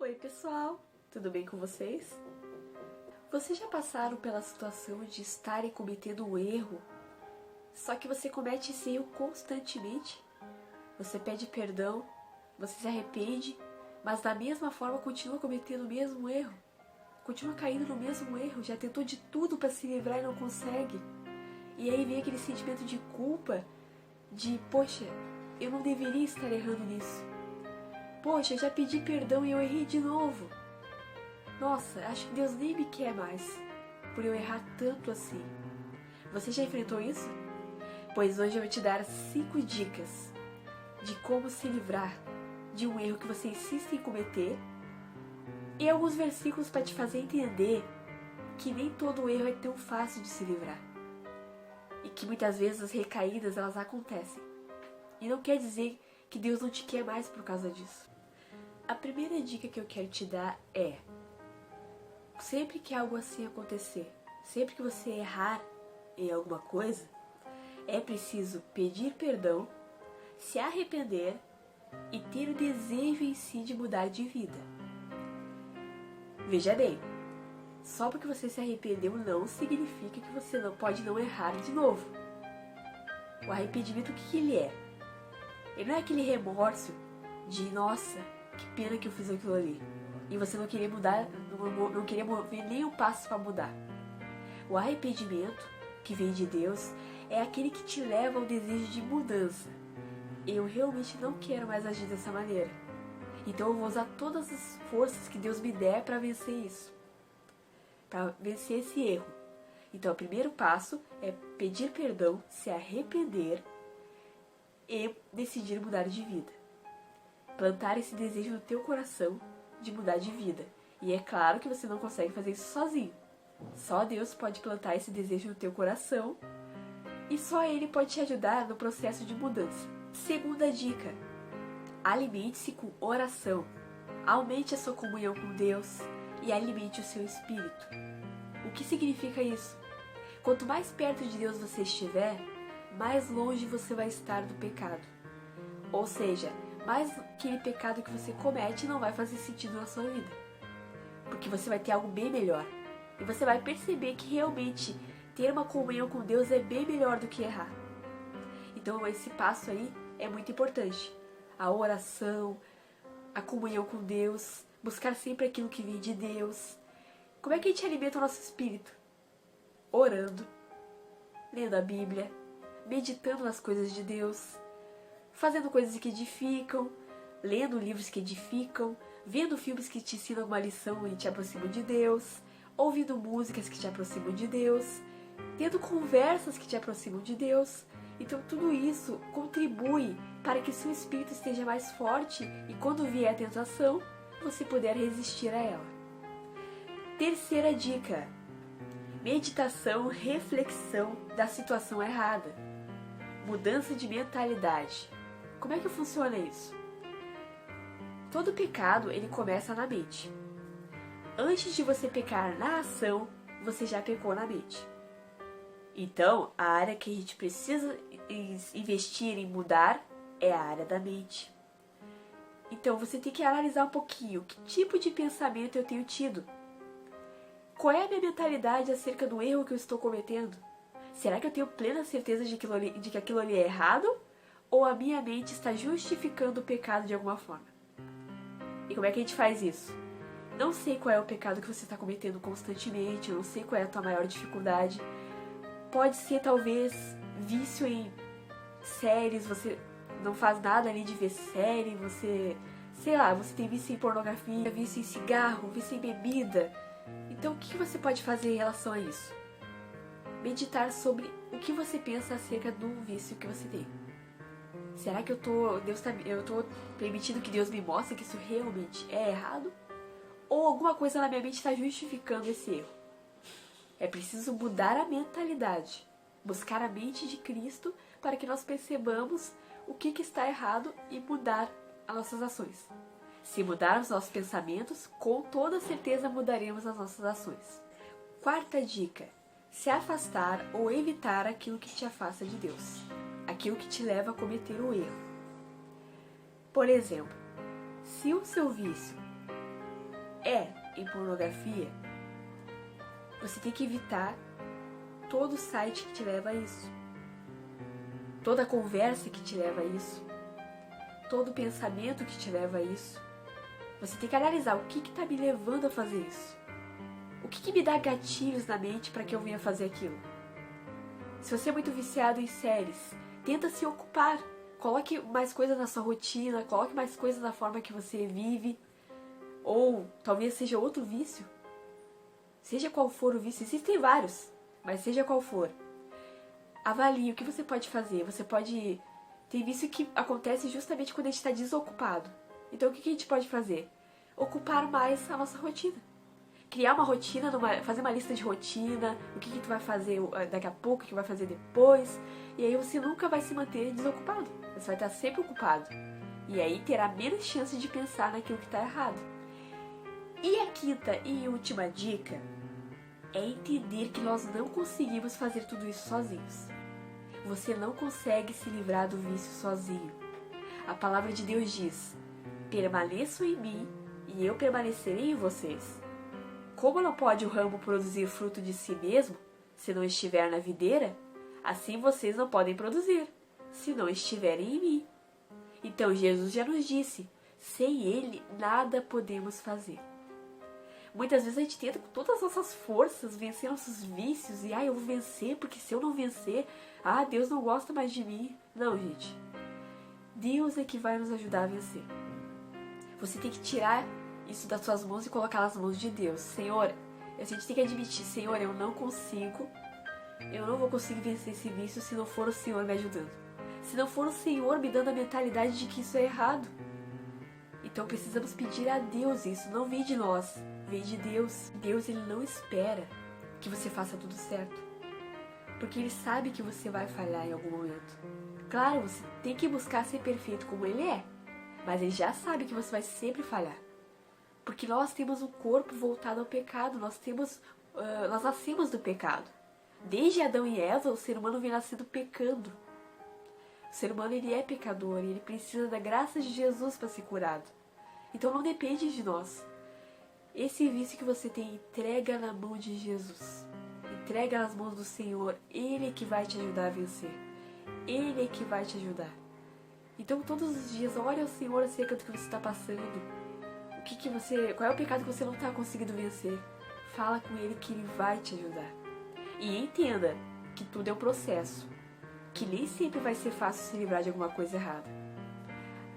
Oi pessoal, tudo bem com vocês? Vocês já passaram pela situação de estarem cometendo um erro, só que você comete esse erro constantemente? Você pede perdão, você se arrepende, mas da mesma forma continua cometendo o mesmo erro? Continua caindo no mesmo erro, já tentou de tudo para se livrar e não consegue? E aí vem aquele sentimento de culpa, de poxa, eu não deveria estar errando nisso. Poxa, já pedi perdão e eu errei de novo. Nossa, acho que Deus nem me quer mais por eu errar tanto assim. Você já enfrentou isso? Pois hoje eu vou te dar 5 dicas de como se livrar de um erro que você insiste em cometer e alguns versículos para te fazer entender que nem todo erro é tão fácil de se livrar e que muitas vezes as recaídas elas acontecem. E não quer dizer que Deus não te quer mais por causa disso. A primeira dica que eu quero te dar é: sempre que algo assim acontecer, sempre que você errar em alguma coisa, é preciso pedir perdão, se arrepender e ter o desejo em si de mudar de vida. Veja bem, só porque você se arrependeu não significa que você não pode não errar de novo. O arrependimento, o que ele é? Ele não é aquele remorso de, nossa, que pena que eu fiz aquilo ali. E você não queria mudar, não queria mover nem um passo para mudar. O arrependimento, que vem de Deus, é aquele que te leva ao desejo de mudança. Eu realmente não quero mais agir dessa maneira. Então eu vou usar todas as forças que Deus me der para vencer isso. Para vencer esse erro. Então o primeiro passo é pedir perdão, se arrepender e decidir mudar de vida. Plantar esse desejo no teu coração de mudar de vida. E é claro que você não consegue fazer isso sozinho. Só Deus pode plantar esse desejo no teu coração e só Ele pode te ajudar no processo de mudança. Segunda dica: alimente-se com oração. Aumente a sua comunhão com Deus e alimente o seu espírito. O que significa isso? Quanto mais perto de Deus você estiver, mais longe você vai estar do pecado. Ou seja, mais aquele pecado que você comete não vai fazer sentido na sua vida. Porque você vai ter algo bem melhor. E você vai perceber que realmente ter uma comunhão com Deus é bem melhor do que errar. Então esse passo aí é muito importante. A oração, a comunhão com Deus, buscar sempre aquilo que vem de Deus. Como é que a gente alimenta o nosso espírito? Orando, lendo a Bíblia, meditando nas coisas de Deus, fazendo coisas que edificam, lendo livros que edificam, vendo filmes que te ensinam uma lição e te aproximam de Deus, ouvindo músicas que te aproximam de Deus, tendo conversas que te aproximam de Deus. Então tudo isso contribui para que seu espírito esteja mais forte e quando vier a tentação, você puder resistir a ela. Terceira dica: meditação, reflexão da situação errada. Mudança de mentalidade. Como é que funciona isso? Todo pecado, ele começa na mente. Antes de você pecar na ação, você já pecou na mente. Então, a área que a gente precisa investir em mudar é a área da mente. Então, você tem que analisar um pouquinho que tipo de pensamento eu tenho tido. Qual é a minha mentalidade acerca do erro que eu estou cometendo? Será que eu tenho plena certeza de que aquilo ali é errado? Ou a minha mente está justificando o pecado de alguma forma? E como é que a gente faz isso? Não sei qual é o pecado que você está cometendo constantemente, eu não sei qual é a tua maior dificuldade. Pode ser talvez vício em séries, você não faz nada ali de ver série, você, sei lá, você tem vício em pornografia, vício em cigarro, vício em bebida. Então o que você pode fazer em relação a isso? Meditar sobre o que você pensa acerca do vício que você tem. Será que eu tô permitindo que Deus me mostre que isso realmente é errado? Ou alguma coisa na minha mente está justificando esse erro? É preciso mudar a mentalidade, buscar a mente de Cristo para que nós percebamos o que está errado e mudar as nossas ações. Se mudarmos nossos pensamentos, com toda certeza mudaremos as nossas ações. Quarta dica: se afastar ou evitar aquilo que te afasta de Deus, aquilo que te leva a cometer o erro. Por exemplo, se o seu vício é em pornografia, você tem que evitar todo site que te leva a isso, toda conversa que te leva a isso, todo pensamento que te leva a isso. Você tem que analisar o que está me levando a fazer isso. O que me dá gatilhos na mente para que eu venha fazer aquilo. Se você é muito viciado em séries, tenta se ocupar. Coloque mais coisas na sua rotina, coloque mais coisas na forma que você vive. Ou talvez seja outro vício. Seja qual for o vício, existem vários, mas seja qual for. Avalie o que você pode fazer. Você pode... Tem vício que acontece justamente quando a gente está desocupado. Então o que a gente pode fazer? Ocupar mais a nossa rotina. Criar uma rotina, fazer uma lista de rotina, o que tu vai fazer daqui a pouco, o que vai fazer depois. E aí você nunca vai se manter desocupado. Você vai estar sempre ocupado. E aí terá menos chance de pensar naquilo que está errado. E a quinta e última dica é entender que nós não conseguimos fazer tudo isso sozinhos. Você não consegue se livrar do vício sozinho. A palavra de Deus diz: permaneçam em mim e eu permanecerei em vocês. Como não pode o ramo produzir fruto de si mesmo, se não estiver na videira, assim vocês não podem produzir, se não estiverem em mim. Então Jesus já nos disse, sem Ele nada podemos fazer. Muitas vezes a gente tenta com todas as nossas forças vencer nossos vícios e eu vou vencer, porque se eu não vencer, Deus não gosta mais de mim. Não, gente. Deus é que vai nos ajudar a vencer. Você tem que tirar isso das suas mãos e colocar nas mãos de Deus. Senhor, a gente tem que admitir, Senhor, eu não vou conseguir vencer esse vício se não for o Senhor me ajudando. Se não for o Senhor me dando a mentalidade de que isso é errado. Então precisamos pedir a Deus isso, não vem de nós, vem de Deus. Deus, Ele não espera que você faça tudo certo, porque Ele sabe que você vai falhar em algum momento. Claro, você tem que buscar ser perfeito como Ele é, mas Ele já sabe que você vai sempre falhar. Porque nós temos um corpo voltado ao pecado, nós nascemos do pecado. Desde Adão e Eva, o ser humano vem nascendo pecando. O ser humano, ele é pecador e ele precisa da graça de Jesus para ser curado. Então não depende de nós. Esse vício que você tem, entrega na mão de Jesus. Entrega nas mãos do Senhor. Ele é que vai te ajudar a vencer. Ele é que vai te ajudar. Então todos os dias, olha ao Senhor acerca do que você está passando. Qual é o pecado que você não está conseguindo vencer? Fala com Ele que Ele vai te ajudar. E entenda que tudo é um processo. Que nem sempre vai ser fácil se livrar de alguma coisa errada.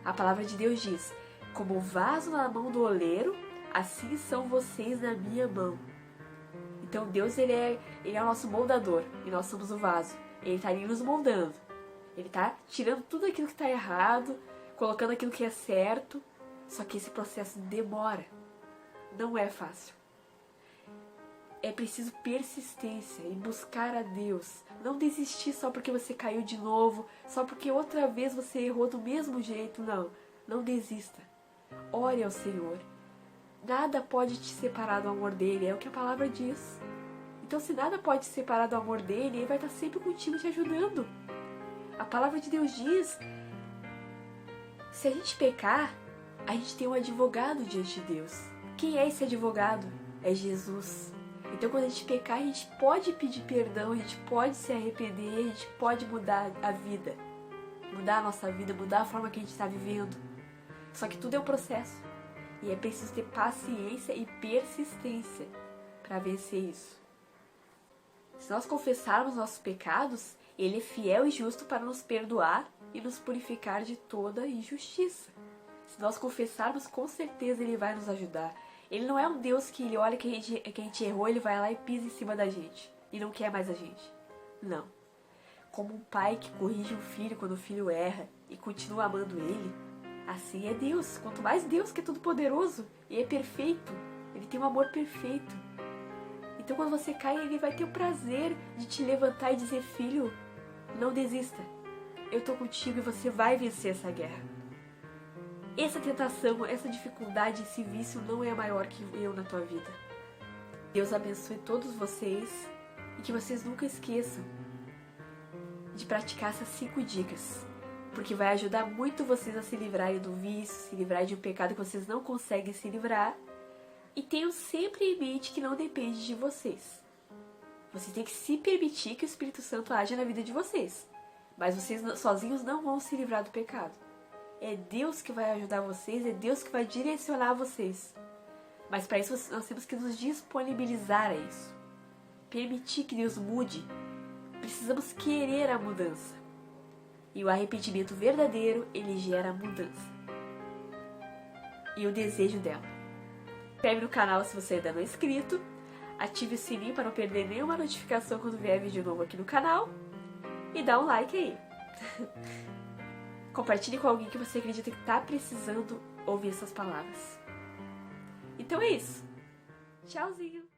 A palavra de Deus diz: como vaso na mão do oleiro, assim são vocês na minha mão. Então Deus, Ele é o nosso moldador e nós somos o vaso. Ele está ali nos moldando. Ele está tirando tudo aquilo que está errado, colocando aquilo que é certo. Só que esse processo demora. Não é fácil. É preciso persistência em buscar a Deus. Não desistir só porque você caiu de novo, só porque outra vez você errou do mesmo jeito. Não, não desista. Ore ao Senhor. Nada pode te separar do amor dele, é o que a palavra diz. Então, se nada pode te separar do amor dele, ele vai estar sempre contigo te ajudando. A palavra de Deus diz: se a gente pecar, a gente tem um advogado diante de Deus. Quem é esse advogado? É Jesus. Então quando a gente pecar, a gente pode pedir perdão, a gente pode se arrepender, a gente pode mudar a vida. Mudar a nossa vida, mudar a forma que a gente está vivendo. Só que tudo é um processo. E é preciso ter paciência e persistência para vencer isso. Se nós confessarmos nossos pecados, Ele é fiel e justo para nos perdoar e nos purificar de toda injustiça. Se nós confessarmos, com certeza Ele vai nos ajudar. Ele não é um Deus que Ele olha que a gente errou, Ele vai lá e pisa em cima da gente. E não quer mais a gente. Não. Como um pai que corrige um filho quando o filho erra e continua amando ele, assim é Deus. Quanto mais Deus, que é todo poderoso e é perfeito. Ele tem um amor perfeito. Então quando você cai, Ele vai ter o prazer de te levantar e dizer: filho, não desista. Eu estou contigo e você vai vencer essa guerra. Essa tentação, essa dificuldade, esse vício não é maior que eu na tua vida. Deus abençoe todos vocês e que vocês nunca esqueçam de praticar essas 5 dicas, porque vai ajudar muito vocês a se livrarem do vício, se livrarem de um pecado que vocês não conseguem se livrar, E tenham sempre em mente que não depende de vocês. Vocês têm que se permitir que o Espírito Santo age na vida de vocês. Mas vocês sozinhos não vão se livrar do pecado. É Deus que vai ajudar vocês, é Deus que vai direcionar vocês. Mas para isso nós temos que nos disponibilizar a isso. Permitir que Deus mude. Precisamos querer a mudança. E o arrependimento verdadeiro, ele gera mudança. E o desejo dela. Inscreve no canal se você ainda não é inscrito. Ative o sininho para não perder nenhuma notificação quando vier vídeo novo aqui no canal. E dá um like aí. Compartilhe com alguém que você acredita que está precisando ouvir essas palavras. Então é isso. Tchauzinho.